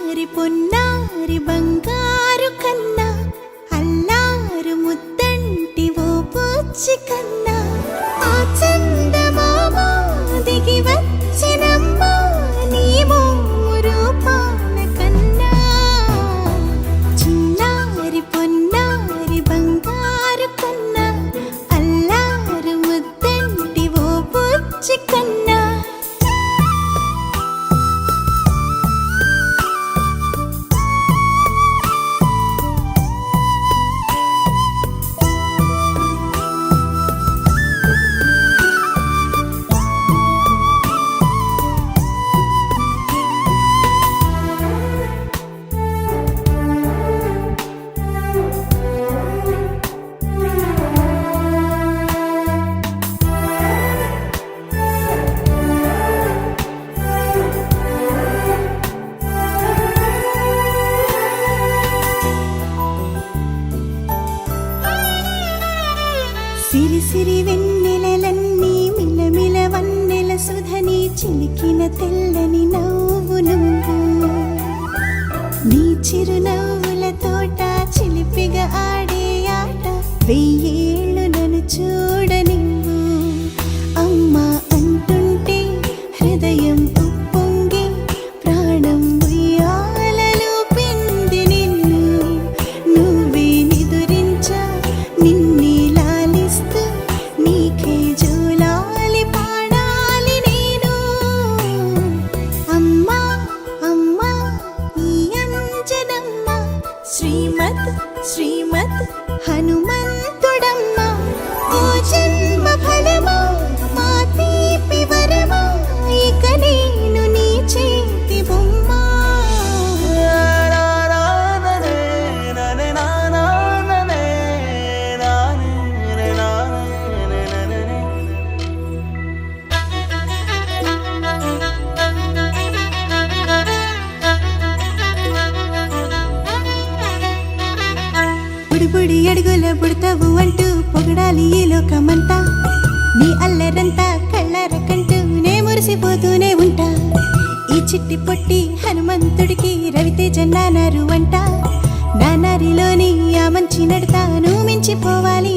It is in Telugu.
చిన్నారి పొన్నారి బంగారు కన్నా అల్లారు ముద్దంటి ఓ పూచి కన్నా ఆ చందమామ దిగి వచ్చినమ్మా నీ రూపాల కన్నా చిన్నారి పొన్నారి బంగారు కన్నా అల్లారు ముద్దంటి ఓ పూచి కన్నా సిరి సిరి వెన్నెలలన్నీ మిలమిల వన్నెల సుధని చిలికిన తెల్లని నవ్వు నువ్వు నీ చిరునవ్వుల తోట చిలిపిగా ఆడే ఆట వెయ్యేళ్ళు నన్ను చూడనివ్వు అమ్మా అంటుంటే హృదయం ఉప్పొంగి ప్రాణం ఉయ్యాలలో పిండి నిన్ను నువ్వే నిదురించా నిన్నే నీకే జోలాలి పాడాలి నేను అమ్మా అమ్మా ఈ అంజనమ్మ శ్రీమత్ శ్రీమత్ హనుమంతుడమ్మ ఓ జన్మ ఫలమా మా తీపి వరమా ఇక నేను నీ చేతి బొమ్మ బుడి అడుగుల బుడతావు అంటూ పొగడాలి ఈ లోకమంతా నీ అల్లరంతా కళ్ళరకంటూ నే మురిసిపోతూనే ఉంటా ఈ చిట్టి పొట్టి హనుమంతుడికి రవితేజ నానారు అంట నానారిలోని ఆ మంచి నడతా నువ్వు మించిపోవాలి